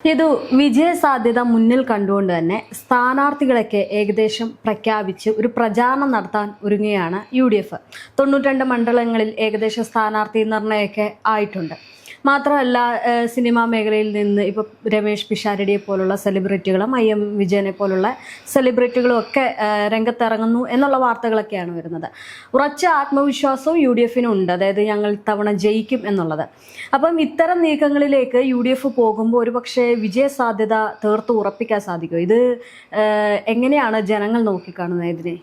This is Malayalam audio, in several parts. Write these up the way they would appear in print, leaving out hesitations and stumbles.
ഇത് വിജയ സാധ്യത മുന്നിൽ കണ്ടുകൊണ്ട് തന്നെ സ്ഥാനാർത്ഥികളൊക്കെ ഏകദേശം പ്രഖ്യാപിച്ച് ഒരു പ്രചാരണം നടത്താൻ ഒരുങ്ങുകയാണ് UDF. 92 മണ്ഡലങ്ങളിൽ ഏകദേശം സ്ഥാനാർത്ഥി നിർണയമൊക്കെ ആയിട്ടുണ്ട്. മാത്രമല്ല സിനിമാ മേഖലയിൽ നിന്ന് ഇപ്പോൾ രമേഷ് പിഷാരടിയെ പോലുള്ള സെലിബ്രിറ്റികളും IM വിജയനെ പോലുള്ള സെലിബ്രിറ്റികളും ഒക്കെ രംഗത്തിറങ്ങുന്നു എന്നുള്ള വാർത്തകളൊക്കെയാണ് വരുന്നത്. ഉറച്ച ആത്മവിശ്വാസവും UDFനും ഉണ്ട്, അതായത് ഞങ്ങൾ ഇത്തവണ ജയിക്കും എന്നുള്ളത്. അപ്പം ഇത്തരം നീക്കങ്ങളിലേക്ക് UDF പോകുമ്പോൾ ഒരുപക്ഷെ വിജയ സാധ്യത തീർത്ത് ഉറപ്പിക്കാൻ സാധിക്കും. ഇത് എങ്ങനെയാണ് ജനങ്ങൾ നോക്കിക്കാണുന്നത്? ഇതിനെ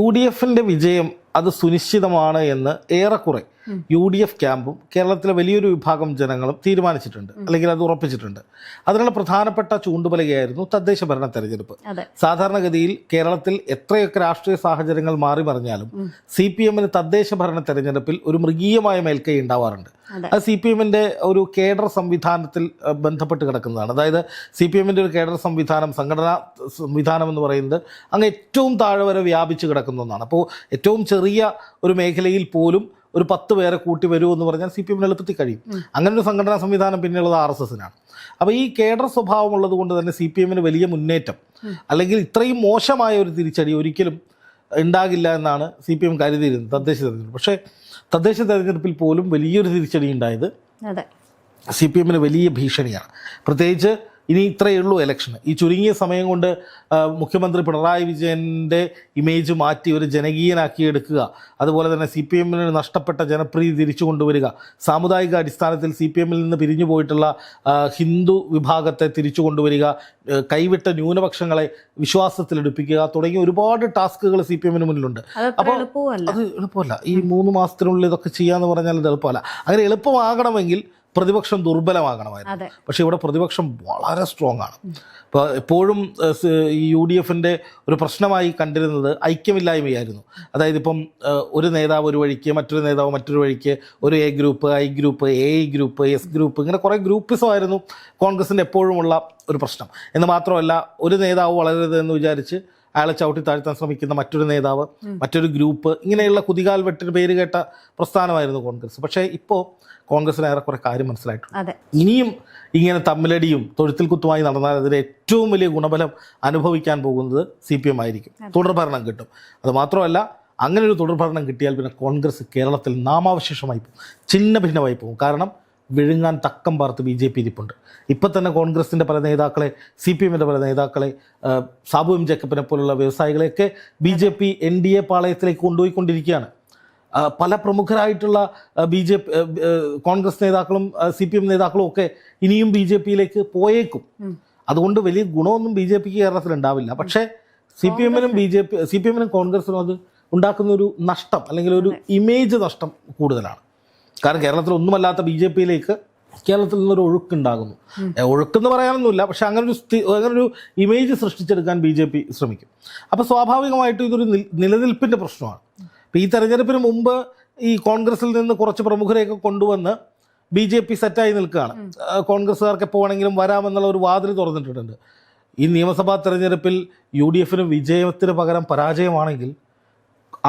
UDFന്റെ വിജയം അത് സുനിശ്ചിതമാണ് എന്ന് ഏറെക്കുറെ UDF ക്യാമ്പും കേരളത്തിലെ വലിയൊരു വിഭാഗം ജനങ്ങളും തീരുമാനിച്ചിട്ടുണ്ട്, അല്ലെങ്കിൽ അത് ഉറപ്പിച്ചിട്ടുണ്ട്. അതിനുള്ള പ്രധാനപ്പെട്ട ചൂണ്ടുപലകയായിരുന്നു തദ്ദേശ ഭരണ തെരഞ്ഞെടുപ്പ്. സാധാരണഗതിയിൽ കേരളത്തിൽ എത്രയൊക്കെ രാഷ്ട്രീയ സാഹചര്യങ്ങൾ മാറി മറിഞ്ഞാലും CPMന് തദ്ദേശ ഭരണ തെരഞ്ഞെടുപ്പിൽ ഒരു മൃഗീയമായ മേൽക്കൈ ഉണ്ടാവാറുണ്ട്. അത് CPMന്റെ ഒരു കേഡർ സംവിധാനത്തിൽ ബന്ധപ്പെട്ട് കിടക്കുന്നതാണ്. അതായത് CPMന്റെ ഒരു കേഡർ സംവിധാനം, സംഘടനാ സംവിധാനം എന്ന് പറയുന്നത് അങ്ങ് ഏറ്റവും താഴെ വരെ വ്യാപിച്ച് കിടക്കുന്ന ഒന്നാണ്. അപ്പോൾ ഏറ്റവും ചെറിയ ഒരു മേഖലയിൽ പോലും ഒരു 10 പേരെ കൂട്ടി വരുമെന്ന് പറഞ്ഞാൽ CPMന് എളുപ്പത്തിൽ കഴിയും. അങ്ങനെ ഒരു സംഘടനാ സംവിധാനം പിന്നെയുള്ളത് RSSനാണ്. അപ്പോൾ ഈ കേഡർ സ്വഭാവമുള്ളത് കൊണ്ട് തന്നെ CPMന് വലിയ മുന്നേറ്റം അല്ലെങ്കിൽ ഇത്രയും മോശമായ ഒരു തിരിച്ചടി ഒരിക്കലും ഉണ്ടാകില്ല എന്നാണ് CPM കരുതിയിരുന്നത് തദ്ദേശ തെരഞ്ഞെടുപ്പ്. പക്ഷേ തദ്ദേശ തെരഞ്ഞെടുപ്പിൽ പോലും വലിയൊരു തിരിച്ചടി ഉണ്ടായത് CPMന് വലിയ ഭീഷണിയാണ്. പ്രത്യേകിച്ച് ഇനി ഇത്രയേ ഉള്ളൂ ഇലക്ഷന്. ഈ ചുരുങ്ങിയ സമയം കൊണ്ട് മുഖ്യമന്ത്രി പിണറായി വിജയൻ്റെ ഇമേജ് മാറ്റി ഒരു ജനകീയനാക്കി എടുക്കുക, അതുപോലെ തന്നെ CPMന് നഷ്ടപ്പെട്ട ജനപ്രീതി തിരിച്ചു കൊണ്ടുവരിക, സാമുദായിക അടിസ്ഥാനത്തിൽ CPMൽ നിന്ന് പിരിഞ്ഞു പോയിട്ടുള്ള ഹിന്ദു വിഭാഗത്തെ തിരിച്ചു കൊണ്ടുവരിക, കൈവിട്ട ന്യൂനപക്ഷങ്ങളെ വിശ്വാസത്തിലെടുപ്പിക്കുക തുടങ്ങിയ ഒരുപാട് ടാസ്കുകൾ CPMന് മുന്നിലുണ്ട്. അപ്പോൾ അത് എളുപ്പമല്ല. ഈ 3 മാസത്തിനുള്ളിൽ ഇതൊക്കെ ചെയ്യാന്ന് പറഞ്ഞാൽ ഇത് എളുപ്പമല്ല. അങ്ങനെ എളുപ്പമാകണമെങ്കിൽ പ്രതിപക്ഷം ദുർബലമാകണമായിരുന്നു. പക്ഷേ ഇവിടെ പ്രതിപക്ഷം വളരെ സ്ട്രോങ് ആണ്. ഇപ്പോൾ എപ്പോഴും ഈ UDFന്റെ ഒരു പ്രശ്നമായി കണ്ടിരുന്നത് ഐക്യമില്ലായ്മയായിരുന്നു. അതായത് ഇപ്പം ഒരു നേതാവ് ഒരു വഴിക്ക്, മറ്റൊരു നേതാവ് മറ്റൊരു വഴിക്ക്, ഒരു A group, I group, AI group, S group, ഇങ്ങനെ കുറേ ഗ്രൂപ്പിസമായിരുന്നു കോൺഗ്രസിൻ്റെ എപ്പോഴുമുള്ള ഒരു പ്രശ്നം. എന്ന് മാത്രമല്ല, ഒരു നേതാവ് വളരരുതെന്ന് വിചാരിച്ച് അയാളെ ചവിട്ടി താഴ്ത്താൻ ശ്രമിക്കുന്ന മറ്റൊരു നേതാവ്, മറ്റൊരു ഗ്രൂപ്പ്, ഇങ്ങനെയുള്ള കുതികാൽ വെട്ടിന് പേര് കേട്ട പ്രസ്ഥാനമായിരുന്നു കോൺഗ്രസ്. പക്ഷേ ഇപ്പോൾ കോൺഗ്രസിന് ഏറെക്കുറെ കാര്യം മനസ്സിലായിട്ടുണ്ട്. ഇനിയും ഇങ്ങനെ തമ്മിലടിയും തൊഴുത്തിൽ കുത്തുമായി നടന്നാൽ അതിന് ഏറ്റവും വലിയ ഗുണഫലം അനുഭവിക്കാൻ പോകുന്നത് CPM ആയിരിക്കും. തുടർഭരണം കിട്ടും. അതുമാത്രമല്ല, അങ്ങനെ ഒരു തുടർഭരണം കിട്ടിയാൽ പിന്നെ കോൺഗ്രസ് കേരളത്തിൽ നാമാവശേഷമായി പോകും, ഛിന്ന ഭിന്നമായി പോകും. കാരണം വിഴുങ്ങാൻ തക്കം പാർത്ത് BJP ഇരിപ്പുണ്ട്. ഇപ്പം തന്നെ കോൺഗ്രസിൻ്റെ പല നേതാക്കളെ, CPMൻ്റെ പല നേതാക്കളെ, സാബു M ജേക്കബിനെ പോലുള്ള വ്യവസായികളെയൊക്കെ BJP NDA പാളയത്തിലേക്ക് കൊണ്ടുപോയിക്കൊണ്ടിരിക്കുകയാണ്. പല പ്രമുഖരായിട്ടുള്ള കോൺഗ്രസ് നേതാക്കളും CPM നേതാക്കളും ഒക്കെ ഇനിയും BJPയിലേക്ക് പോയേക്കും. അതുകൊണ്ട് വലിയ ഗുണമൊന്നും BJPക്ക് കേരളത്തിൽ ഉണ്ടാവില്ല. പക്ഷേ CPMനും കോൺഗ്രസിനും അത് ഉണ്ടാക്കുന്ന ഒരു നഷ്ടം, അല്ലെങ്കിൽ ഒരു ഇമേജ് നഷ്ടം കൂടുതലാണ്. കാരണം കേരളത്തിൽ ഒന്നുമല്ലാത്ത BJPയിലേക്ക് കേരളത്തിൽ നിന്നൊരു ഒഴുക്കുണ്ടാകുന്നു. ഒഴുക്കെന്ന് പറയാനൊന്നുമില്ല, പക്ഷെ അങ്ങനൊരു ഇമേജ് സൃഷ്ടിച്ചെടുക്കാൻ BJP ശ്രമിക്കും. അപ്പോൾ സ്വാഭാവികമായിട്ടും ഇതൊരു നിലനിൽപ്പിൻ്റെ പ്രശ്നമാണ്. ഇപ്പോൾ ഈ തെരഞ്ഞെടുപ്പിന് മുമ്പ് ഈ കോൺഗ്രസിൽ നിന്ന് കുറച്ച് പ്രമുഖരെയൊക്കെ കൊണ്ടുവന്ന് BJP സെറ്റായി നിൽക്കുകയാണ്. കോൺഗ്രസ്സുകാർക്ക് എപ്പോൾ വേണമെങ്കിലും വരാമെന്നുള്ള ഒരു വാതിൽ തുറന്നിട്ടുണ്ട്. ഈ നിയമസഭാ തെരഞ്ഞെടുപ്പിൽ UDFന് വിജയത്തിന് പകരം പരാജയമാണെങ്കിൽ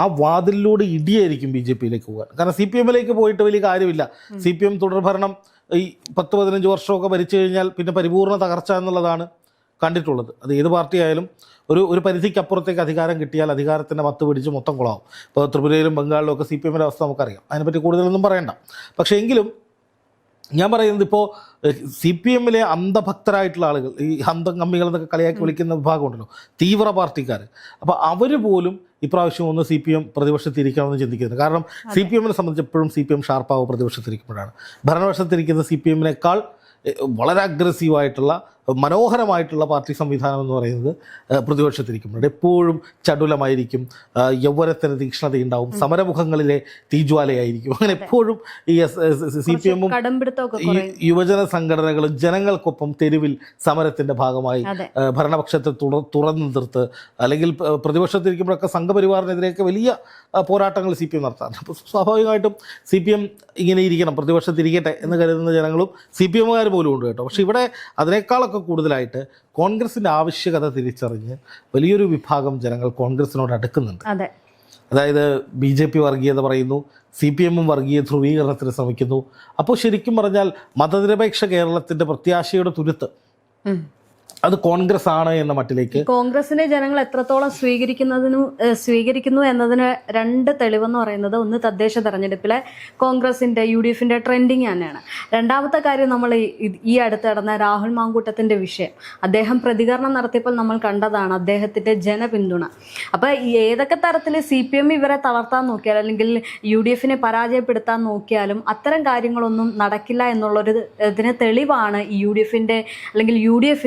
ആ വാതിലിലൂടെ ഇടിയായിരിക്കും BJPയിലേക്ക് പോകാൻ. കാരണം CPMലേക്ക് പോയിട്ട് വലിയ കാര്യമില്ല. CPM തുടർഭരണം ഈ 10-15 വർഷമൊക്കെ ഭരിച്ചു കഴിഞ്ഞാൽ പിന്നെ പരിപൂർണ്ണ തകർച്ച എന്നുള്ളതാണ് കണ്ടിട്ടുള്ളത്. അത് ഏത് പാർട്ടി ആയാലും ഒരു പരിധിക്കപ്പുറത്തേക്ക് അധികാരം കിട്ടിയാൽ അധികാരത്തിൻ്റെ മത്ത് പിടിച്ച് മൊത്തം കുളമാവും. ഇപ്പോൾ ത്രിപുരയിലും ബംഗാളിലും ഒക്കെ CPMൻ്റെ അവസ്ഥ നമുക്കറിയാം. അതിനെപ്പറ്റി കൂടുതലൊന്നും പറയണ്ട. പക്ഷേ എങ്കിലും ഞാൻ പറയുന്നത്, ഇപ്പോൾ CPMലെ അന്ധഭക്തരായിട്ടുള്ള ആളുകൾ, ഈ അന്ധകമ്മികൾ എന്നൊക്കെ കളിയാക്കി വിളിക്കുന്ന വിഭാഗമുണ്ടല്ലോ, തീവ്ര പാർട്ടിക്കാർ, അപ്പോൾ അവർ പോലും ഇപ്രാവശ്യം ഒന്ന് CPM പ്രതിപക്ഷത്തിരിക്കണമെന്ന് ചിന്തിക്കുന്നത്. കാരണം CPMനെ സംബന്ധിച്ച് എപ്പോഴും CPM ഷാർപ്പാവും പ്രതിപക്ഷത്തിരിക്കുമ്പോഴാണ്. ഭരണപക്ഷത്തിരിക്കുന്ന CPMനേക്കാൾ വളരെ അഗ്രസീവായിട്ടുള്ള മനോഹരമായിട്ടുള്ള പാർട്ടി സംവിധാനം എന്ന് പറയുന്നത് പ്രതിപക്ഷത്തിരിക്കുമ്പോൾ എപ്പോഴും ചടുലമായിരിക്കും, യൗവനത്തിന് തീക്ഷ്ണതയുണ്ടാവും, സമരമുഖങ്ങളിലെ തീജ്വാലയായിരിക്കും. അങ്ങനെ എപ്പോഴും ഈ CPMും ഈ യുവജന സംഘടനകളും ജനങ്ങൾക്കൊപ്പം തെരുവിൽ സമരത്തിൻ്റെ ഭാഗമായി ഭരണപക്ഷത്തെ തുറന്നു നിർത്ത്, അല്ലെങ്കിൽ പ്രതിപക്ഷത്തിരിക്കുമ്പോഴൊക്കെ സംഘപരിവാറിനെതിരെയൊക്കെ വലിയ പോരാട്ടങ്ങൾ CPM നടത്താറുണ്ട്. അപ്പോൾ സ്വാഭാവികമായിട്ടും CPM ഇങ്ങനെ ഇരിക്കണം, പ്രതിപക്ഷത്തിരിക്കട്ടെ എന്ന് കരുതുന്ന ജനങ്ങളും CPMകാർ പോലും ഉണ്ട് കേട്ടോ. പക്ഷേ ഇവിടെ അതിനേക്കാളൊക്കെ കൂടുതലായിട്ട് കോൺഗ്രസിൻ്റെ ആവശ്യകത തിരിച്ചറിഞ്ഞ് വലിയൊരു വിഭാഗം ജനങ്ങൾ കോൺഗ്രസിനോട് അടുക്കുന്നുണ്ട്. അതായത് BJP വർഗീയത പറയുന്നു, CPM വർഗീയ ധ്രുവീകരണത്തിന് ശ്രമിക്കുന്നു. അപ്പോൾ ശരിക്കും പറഞ്ഞാൽ മതനിരപേക്ഷ കേരളത്തിൻ്റെ പ്രത്യാശയുടെ തുരുത്ത് അത് കോൺഗ്രസ് ആണ് എന്ന മട്ടിലേക്ക് കോൺഗ്രസിനെ ജനങ്ങൾ എത്രത്തോളം സ്വീകരിക്കുന്നു എന്നതിന് രണ്ട് തെളിവെന്ന് പറയുന്നത്, ഒന്ന് തദ്ദേശ തെരഞ്ഞെടുപ്പിലെ കോൺഗ്രസിന്റെ UDF ട്രെൻഡിങ് തന്നെയാണ്. രണ്ടാമത്തെ കാര്യം, നമ്മൾ ഈ അടുത്ത് നടന്ന രാഹുൽ മാങ്കൂട്ടത്തിന്റെ വിഷയം, അദ്ദേഹം പ്രതികരണം നടത്തിയപ്പോൾ നമ്മൾ കണ്ടതാണ് അദ്ദേഹത്തിന്റെ ജനപിന്തുണ. അപ്പൊ ഏതൊക്കെ തരത്തിൽ CPM ഇവരെ തളർത്താൻ നോക്കിയാൽ അല്ലെങ്കിൽ UDF പരാജയപ്പെടുത്താൻ നോക്കിയാലും അത്തരം കാര്യങ്ങളൊന്നും നടക്കില്ല എന്നുള്ളൊരു ഇതിന് തെളിവാണ് ഈ UDF അല്ലെങ്കിൽ UDF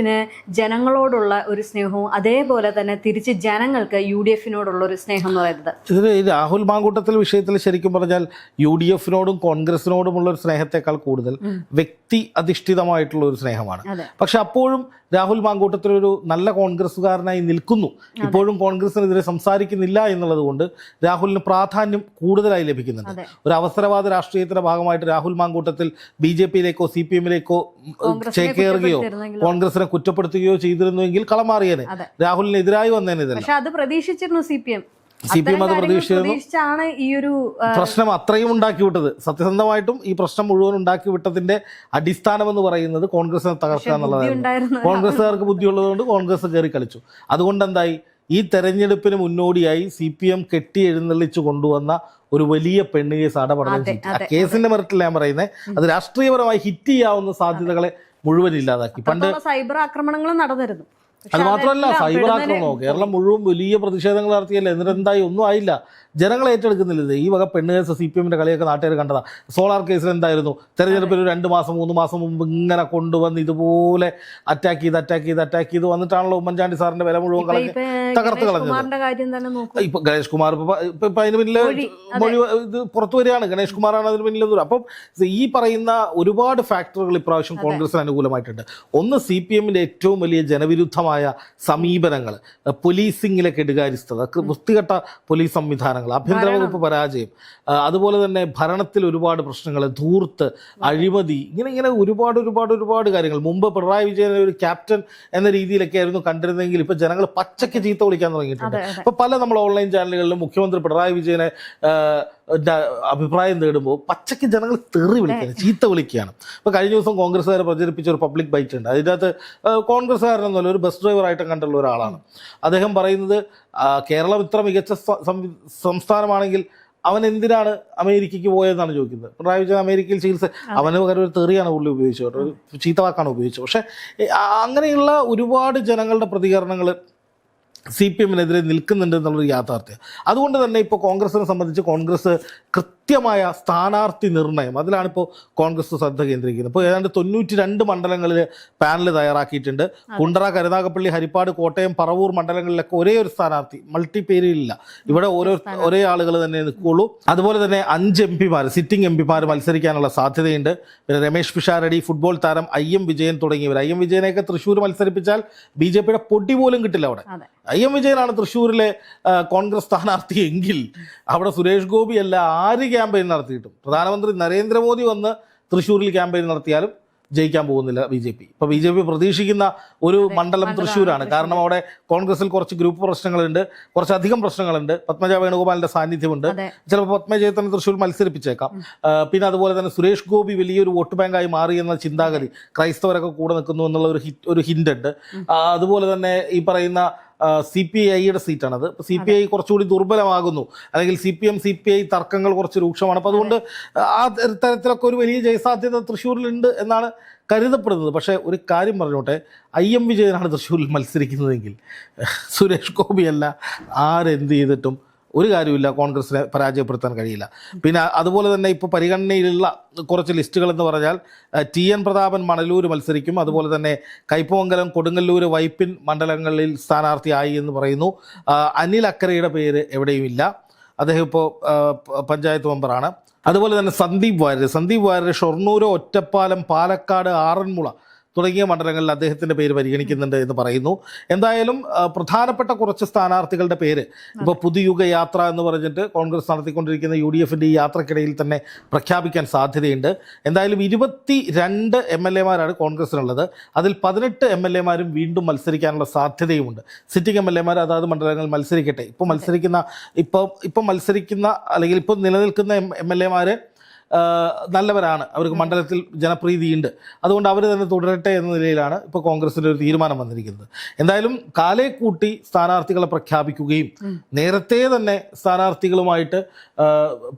ജനങ്ങളോടുള്ള ഒരു സ്നേഹവും അതേപോലെ തന്നെ തിരിച്ച് ജനങ്ങൾക്ക് UDF ഒരു സ്നേഹം എന്ന് പറയുന്നത്. ഇതിൽ രാഹുൽ മാങ്കൂട്ടത്തിൽ വിഷയത്തിൽ ശരിക്കും പറഞ്ഞാൽ UDF കോൺഗ്രസിനോടുമുള്ള ഒരു സ്നേഹത്തെക്കാൾ കൂടുതൽ വ്യക്തി അധിഷ്ഠിതമായിട്ടുള്ള ഒരു സ്നേഹമാണ്. പക്ഷെ അപ്പോഴും രാഹുൽ മാങ്കൂട്ടത്തിൽ ഒരു നല്ല കോൺഗ്രസ്സുകാരനായി നിൽക്കുന്നു, ഇപ്പോഴും കോൺഗ്രസിനെതിരെ സംസാരിക്കുന്നില്ല എന്നുള്ളത് കൊണ്ട് രാഹുലിന് പ്രാധാന്യം കൂടുതലായി ലഭിക്കുന്നുണ്ട്. ഒരു അവസരവാദ രാഷ്ട്രീയത്തിന്റെ ഭാഗമായിട്ട് രാഹുൽ മാങ്കൂട്ടത്തിൽ BJPയിലേക്കോ CPMയിലേക്കോ ചേക്കേറുകയോ കോൺഗ്രസിനെ കുറ്റപ്പെടുത്തുകയോ ചെയ്തിരുന്നുവെങ്കിൽ കളമാറിയേനെ, രാഹുലിനെതിരായി വന്നതിനെതിരെ. പക്ഷെ അത് പ്രതീക്ഷിച്ചിരുന്നു CPM അത് പ്രതീക്ഷിച്ചാണ് ഈ ഒരു പ്രശ്നം അത്രയും ഉണ്ടാക്കി വിട്ടത്. സത്യസന്ധമായിട്ടും ഈ പ്രശ്നം മുഴുവൻ ഉണ്ടാക്കി വിട്ടതിന്റെ അടിസ്ഥാനം എന്ന് പറയുന്നത് കോൺഗ്രസിനെ തകർക്കുക എന്നുള്ളതായിരുന്നു. കോൺഗ്രസ്സുകാർക്ക് ബുദ്ധിയുള്ളതുകൊണ്ട് കോൺഗ്രസ് കയറി കളിച്ചു. അതുകൊണ്ട് എന്തായി, ഈ തെരഞ്ഞെടുപ്പിന് മുന്നോടിയായി CPM കെട്ടി എഴുന്നള്ളിച്ചു കൊണ്ടുവന്ന ഒരു വലിയ പെണ്ണ് കേസ് അടപടലം ചെയ്തു. ആ കേസിന്റെ മെറിറ്റിൽ ഞാൻ പറയുന്നത് അത് രാഷ്ട്രീയപരമായി ഹിറ്റ് ചെയ്യാവുന്ന സാധ്യതകളെ മുഴുവൻ ഇല്ലാതാക്കി. പണ്ട് സൈബർ ആക്രമണങ്ങളും നടന്നിരുന്നു. അത് മാത്രമല്ല, സൈബർ ആക്രമണമോ കേരളം മുഴുവൻ വലിയ പ്രതിഷേധങ്ങൾ നടത്തിയല്ലേ, എന്നിട്ട് എന്തായി, ഒന്നും ആയില്ല. ജനങ്ങൾ ഏറ്റെടുക്കുന്നില്ല. ഈ വക പെണ്ണ് കേസ് CPMന്റെ കളിയൊക്കെ നാട്ടുകാർ കണ്ടതാ. സോളാർ കേസിൽ എന്തായിരുന്നു, തെരഞ്ഞെടുപ്പിൽ 2 മാസം 3 മാസം മുമ്പ് ഇങ്ങനെ കൊണ്ടുവന്ന് ഇതുപോലെ അറ്റാക്ക് ചെയ്ത് വന്നിട്ടാണല്ലോ ഉമ്മൻചാണ്ടി സാറിന്റെ വില മുഴുവൻ തകർത്ത് കളഞ്ഞത്. ഇപ്പൊ ഗണേഷ് കുമാർ ഇപ്പൊ അതിന് പിന്നില് മൊഴി ഇത് പുറത്തു വരികയാണ്. ഗണേഷ് കുമാറാണ് അതിന് പിന്നിൽ. അപ്പം ഈ പറയുന്ന ഒരുപാട് ഫാക്ടറുകൾ ഇപ്രാവശ്യം കോൺഗ്രസിന് അനുകൂലമായിട്ടുണ്ട്. ഒന്ന്, CPMന്റെ ഏറ്റവും വലിയ ജനവിരുദ്ധമായ സമീപനങ്ങൾ, പോലീസിംഗിലെ കെടുകാര്യസ്ഥത, വൃത്തികെട്ട പോലീസ് സംവിധാനങ്ങൾ, ആഭ്യന്തര വകുപ്പ് പരാജയം, അതുപോലെ തന്നെ ഭരണത്തിൽ ഒരുപാട് പ്രശ്നങ്ങൾ, ധൂർത്ത്, അഴിമതി, ഇങ്ങനെ ഒരുപാട് കാര്യങ്ങൾ. മുമ്പ് പിണറായി വിജയനെ ഒരു ക്യാപ്റ്റൻ എന്ന രീതിയിലൊക്കെ ആയിരുന്നു കണ്ടിരുന്നെങ്കിൽ ഇപ്പൊ ജനങ്ങൾ പച്ചയ്ക്ക് ചീത്ത വിളിക്കാൻ തുടങ്ങിയിട്ടുണ്ട്. ഇപ്പൊ പല നമ്മൾ ഓൺലൈൻ ചാനലുകളിലും മുഖ്യമന്ത്രി പിണറായി വിജയനെ അഭിപ്രായം നേടുമ്പോൾ പച്ചയ്ക്ക് ജനങ്ങൾ തെറി വിളിക്കുകയാണ്, ചീത്ത വിളിക്കുകയാണ്. ഇപ്പോൾ കഴിഞ്ഞ ദിവസം കോൺഗ്രസ്സുകാരെ പ്രചരിപ്പിച്ച ഒരു പബ്ലിക് ബൈറ്റ് ഉണ്ട്. അതിനകത്ത് കോൺഗ്രസ്സുകാരനൊന്നുമല്ല, ഒരു ബസ് ഡ്രൈവറായിട്ട് കണ്ടുള്ള ഒരാളാണ്. അദ്ദേഹം പറയുന്നത്, കേരളം ഇത്ര മികച്ച സംസ്ഥാനമാണെങ്കിൽ അവൻ എന്തിനാണ് അമേരിക്കയ്ക്ക് പോയതെന്നാണ് ചോദിക്കുന്നത്. പിണറായി വിജയൻ അമേരിക്കയിൽ ചികിത്സ, അവന് പകരം ഒരു തെറിയാണ് പുള്ളി ഉപയോഗിച്ചത്, ഒരു ചീത്തവാക്കാണ് ഉപയോഗിച്ചത്. പക്ഷേ അങ്ങനെയുള്ള ഒരുപാട് ജനങ്ങളുടെ പ്രതികരണങ്ങൾ CPMനെതിരെ നിൽക്കുന്നുണ്ട് എന്നുള്ളൊരു യാഥാർത്ഥ്യം. അതുകൊണ്ട് തന്നെ ഇപ്പോൾ കോൺഗ്രസിനെ സംബന്ധിച്ച് കോൺഗ്രസ് കൃത്യമായ സ്ഥാനാർത്ഥി നിർണയം, അതിലാണിപ്പോൾ കോൺഗ്രസ് ശ്രദ്ധ കേന്ദ്രീകരിക്കുന്നത്. ഇപ്പോൾ ഏതാണ്ട് 92 മണ്ഡലങ്ങളിൽ പാനൽ തയ്യാറാക്കിയിട്ടുണ്ട്. കുണ്ടറ, കരുനാഗപ്പള്ളി, ഹരിപ്പാട്, കോട്ടയം, പറവൂർ മണ്ഡലങ്ങളിലൊക്കെ ഒരേ ഒരു സ്ഥാനാർത്ഥി, മൾട്ടി പേരിലില്ല. ഇവിടെ ഒരേ ആളുകൾ തന്നെ നിൽക്കുകയുള്ളൂ. അതുപോലെ തന്നെ 5 MP സിറ്റിംഗ് MP മത്സരിക്കാനുള്ള സാധ്യതയുണ്ട്. പിന്നെ രമേശ് പിഷാരടി, ഫുട്ബോൾ താരം IM വിജയൻ തുടങ്ങിയവർ. IM വിജയനെയൊക്കെ തൃശ്ശൂർ മത്സരിപ്പിച്ചാൽ BJPയുടെ പൊടി പോലും കിട്ടില്ല. അവിടെ IM വിജയനാണ് തൃശ്ശൂരിലെ കോൺഗ്രസ് സ്ഥാനാർത്ഥി എങ്കിൽ അവിടെ സുരേഷ് ഗോപി അല്ല ആര് ക്യാമ്പയിൻ നടത്തിയിട്ടും, പ്രധാനമന്ത്രി നരേന്ദ്രമോദി വന്ന് തൃശ്ശൂരിൽ ക്യാമ്പയിൻ നടത്തിയാലും ജയിക്കാൻ പോകുന്നില്ല BJP. ഇപ്പോൾ BJP പ്രതീക്ഷിക്കുന്ന ഒരു മണ്ഡലം തൃശ്ശൂരാണ്. കാരണം അവിടെ കോൺഗ്രസിൽ കുറച്ച് ഗ്രൂപ്പ് പ്രശ്നങ്ങളുണ്ട്, കുറച്ചധികം പ്രശ്നങ്ങളുണ്ട്. പത്മജ വേണുഗോപാലിന്റെ സാന്നിധ്യമുണ്ട്. ചിലപ്പോൾ പത്മജയെ തന്നെ തൃശ്ശൂർ മത്സരിപ്പിച്ചേക്കാം. പിന്നെ അതുപോലെ തന്നെ സുരേഷ് ഗോപി വലിയൊരു വോട്ട് ബാങ്കായി മാറി എന്ന ചിന്താഗതി, ക്രൈസ്തവരൊക്കെ കൂടെ നിൽക്കുന്നു എന്നുള്ള ഒരു ഹിന്റ് ഉണ്ട്. അതുപോലെ തന്നെ ഈ പറയുന്ന CPIയുടെ സീറ്റാണത്. CPI കുറച്ചുകൂടി ദുർബലമാകുന്നു, അല്ലെങ്കിൽ CPI തർക്കങ്ങൾ കുറച്ച് രൂക്ഷമാണ്. അപ്പോൾ അതുകൊണ്ട് ആ തരത്തിലൊക്കെ ഒരു വലിയ ജയസാധ്യത തൃശ്ശൂരിലുണ്ട് എന്നാണ് കരുതപ്പെടുന്നത്. പക്ഷേ ഒരു കാര്യം പറഞ്ഞോട്ടെ, IM വിജയനാണ് തൃശ്ശൂരിൽ മത്സരിക്കുന്നതെങ്കിൽ സുരേഷ് ഗോപിയല്ല ആരെന്ത് ചെയ്തിട്ടും ഒരു കാര്യമില്ല, കോൺഗ്രസിനെ പരാജയപ്പെടുത്താൻ കഴിയില്ല. പിന്നെ അതുപോലെ തന്നെ ഇപ്പോൾ പരിഗണനയിലുള്ള കുറച്ച് ലിസ്റ്റുകൾ എന്ന് പറഞ്ഞാൽ TN പ്രതാപൻ മണലൂർ മത്സരിക്കും. അതുപോലെ തന്നെ കൈപ്പമംഗലം, കൊടുങ്ങല്ലൂർ, വൈപ്പിൻ മണ്ഡലങ്ങളിൽ സ്ഥാനാർത്ഥിയായി എന്ന് പറയുന്നു. അനിൽ അക്കരയുടെ പേര് എവിടെയുമില്ല, അദ്ദേഹം ഇപ്പോൾ പഞ്ചായത്ത് മെമ്പറാണ്. അതുപോലെ തന്നെ സന്ദീപ് വാര്യർ ഷൊർണൂർ, ഒറ്റപ്പാലം, പാലക്കാട്, ആറന്മുള തുടങ്ങിയ മണ്ഡലങ്ങളിൽ അദ്ദേഹത്തിൻ്റെ പേര് പരിഗണിക്കുന്നുണ്ട് എന്ന് പറയുന്നു. എന്തായാലും പ്രധാനപ്പെട്ട കുറച്ച് സ്ഥാനാർത്ഥികളുടെ പേര് ഇപ്പോൾ പുതുയുഗ യാത്ര എന്ന് പറഞ്ഞിട്ട് കോൺഗ്രസ് നടത്തിക്കൊണ്ടിരിക്കുന്ന UDFൻ്റെ ഈ യാത്രക്കിടയിൽ തന്നെ പ്രഖ്യാപിക്കാൻ സാധ്യതയുണ്ട്. എന്തായാലും 22 MLA-മാരാണ് കോൺഗ്രസിനുള്ളത്. അതിൽ 18 MLA-മാരും വീണ്ടും മത്സരിക്കാനുള്ള സാധ്യതയുമുണ്ട്. സിറ്റിംഗ് MLA-മാർ അതാത് മണ്ഡലങ്ങളിൽ മത്സരിക്കട്ടെ. ഇപ്പോൾ മത്സരിക്കുന്ന അല്ലെങ്കിൽ ഇപ്പോൾ നിലനിൽക്കുന്ന MLA-മാർ നല്ലവരാണ്, അവർക്ക് മണ്ഡലത്തിൽ ജനപ്രീതിയുണ്ട്, അതുകൊണ്ട് അവർ തന്നെ തുടരട്ടെ എന്ന നിലയിലാണ് ഇപ്പോൾ കോൺഗ്രസിൻ്റെ ഒരു തീരുമാനം വന്നിരിക്കുന്നത്. എന്തായാലും കാലേ കൂട്ടി സ്ഥാനാർത്ഥികളെ പ്രഖ്യാപിക്കുകയും നേരത്തെ തന്നെ സ്ഥാനാർത്ഥികളുമായിട്ട്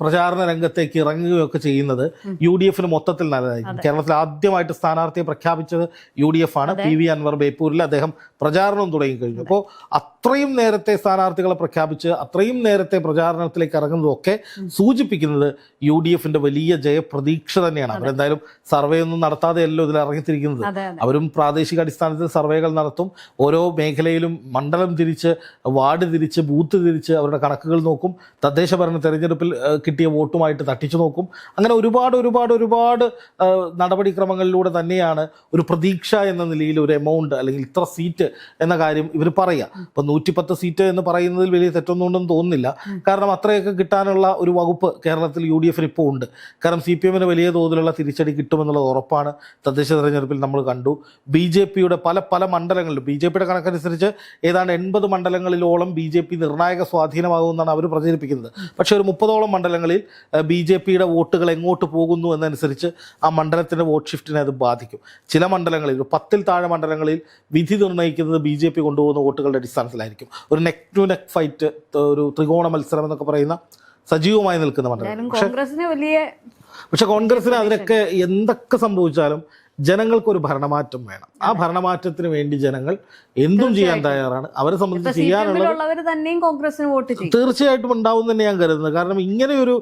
പ്രചാരണ രംഗത്തേക്ക് ഇറങ്ങുകയൊക്കെ ചെയ്യുന്നത് UDFന് മൊത്തത്തിൽ നല്ലതായിരിക്കും. കേരളത്തിൽ ആദ്യമായിട്ട് സ്ഥാനാർത്ഥിയെ പ്രഖ്യാപിച്ചത് UDF ആണ്. PV അൻവർ ബേപ്പൂരിൽ അദ്ദേഹം പ്രചാരണം തുടങ്ങിക്കഴിഞ്ഞു. അപ്പോൾ അത്രയും നേരത്തെ സ്ഥാനാർത്ഥികളെ പ്രഖ്യാപിച്ച് അത്രയും നേരത്തെ പ്രചാരണത്തിലേക്ക് ഇറങ്ങുന്നതൊക്കെ സൂചിപ്പിക്കുന്നത് UDFന്റെ വലിയ ജയപ്രതീക്ഷ തന്നെയാണ്. അവരെന്തായാലും സർവേ ഒന്നും നടത്താതെയല്ലോ ഇതിൽ ഇറങ്ങിത്തിരിക്കുന്നത്. അവരും പ്രാദേശിക അടിസ്ഥാനത്തിൽ സർവേകൾ നടത്തും. ഓരോ മേഖലയിലും മണ്ഡലം തിരിച്ച്, വാർഡ് തിരിച്ച്, ബൂത്ത് തിരിച്ച് അവരുടെ കണക്കുകൾ നോക്കും. തദ്ദേശ ഭരണ തെരഞ്ഞെടുപ്പിൽ കിട്ടിയ വോട്ടുമായിട്ട് തട്ടിച്ചു നോക്കും. അങ്ങനെ ഒരുപാട് നടപടിക്രമങ്ങളിലൂടെ തന്നെയാണ് ഒരു പ്രതീക്ഷ എന്ന നിലയിൽ ഒരു എമൗണ്ട് അല്ലെങ്കിൽ ഇത്ര സീറ്റ് എന്ന കാര്യം ഇവർ പറയുക. ഇപ്പം 110 സീറ്റ് എന്ന് പറയുന്നതിൽ വലിയ തെറ്റൊന്നുകൊണ്ടെന്ന് തോന്നുന്നില്ല. കാരണം അത്രയൊക്കെ കിട്ടാനുള്ള ഒരു വകുപ്പ് കേരളത്തിൽ UDFന് ഇപ്പോൾ ഉണ്ട്. കാരണം CPM-ന് വലിയ തോതിലുള്ള തിരിച്ചടി കിട്ടുമെന്നുള്ളത് ഉറപ്പാണ്. തദ്ദേശ തെരഞ്ഞെടുപ്പിൽ നമ്മൾ കണ്ടു. BJP-യുടെ പല മണ്ഡലങ്ങളിലും, BJP-യുടെ കണക്കനുസരിച്ച് ഏതാണ്ട് 80 മണ്ഡലങ്ങളിലോളം BJP നിർണായക സ്വാധീനമാകുമെന്നാണ് അവർ പ്രചരിപ്പിക്കുന്നത്. പക്ഷേ ഒരു 30ഓളം മണ്ഡലങ്ങളിൽ BJP-യുടെ വോട്ടുകൾ എങ്ങോട്ട് പോകുന്നു എന്നനുസരിച്ച് ആ മണ്ഡലത്തിൻ്റെ വോട്ട് ഷിഫ്റ്റിനെ അത് ബാധിക്കും. ചില മണ്ഡലങ്ങളിൽ, 10-ൽ താഴെ മണ്ഡലങ്ങളിൽ വിധി നിർണ്ണയിക്കുന്നത് BJP കൊണ്ടുപോകുന്ന വോട്ടുകളുടെ അടിസ്ഥാനത്തിലായിരിക്കും. ഒരു നെക്ക് ടു നെക്ക് ഫൈറ്റ്, ഒരു ത്രികോണ മത്സരം എന്നൊക്കെ പറയുന്ന സജീവമായി നിൽക്കുന്ന മണ്ഡലം. പക്ഷെ കോൺഗ്രസിന് അതിനൊക്കെ എന്തൊക്കെ സംഭവിച്ചാലും ജനങ്ങൾക്കൊരു ഭരണമാറ്റം വേണം. ആ ഭരണമാറ്റത്തിന് വേണ്ടി ജനങ്ങൾ എന്തും ചെയ്യാൻ തയ്യാറാണ്. അവരെ സംബന്ധിച്ച് ചെയ്യാനുള്ളത് തീർച്ചയായിട്ടും ഉണ്ടാവും തന്നെ ഞാൻ കരുതുന്നത്. കാരണം ഇങ്ങനെയൊരു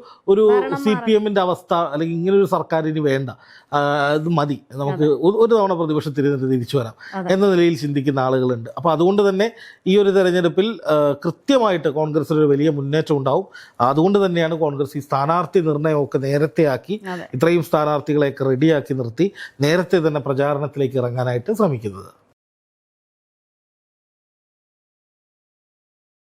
CPM-ന്റെ അവസ്ഥ അല്ലെങ്കിൽ ഇങ്ങനൊരു സർക്കാർ ഇനി വേണ്ട, ഇത് മതി, നമുക്ക് ഒരു തവണ പ്രതിപക്ഷത്തിൽ തിരിച്ചു വരാം എന്ന നിലയിൽ ചിന്തിക്കുന്ന ആളുകളുണ്ട്. അപ്പോൾ അതുകൊണ്ട് തന്നെ ഈ ഒരു തെരഞ്ഞെടുപ്പിൽ കൃത്യമായിട്ട് കോൺഗ്രസിനൊരു വലിയ മുന്നേറ്റം ഉണ്ടാവും. അതുകൊണ്ട് തന്നെയാണ് കോൺഗ്രസ് ഈ സ്ഥാനാർത്ഥി നിർണ്ണയമൊക്കെ നേരത്തെ ആക്കി, ഇത്രയും സ്ഥാനാർത്ഥികളെയൊക്കെ റെഡിയാക്കി നിർത്തി നേരത്തെ തന്നെ പ്രചാരണത്തിലേക്ക് ഇറങ്ങാനായിട്ട് ശ്രമിക്കുന്നത്.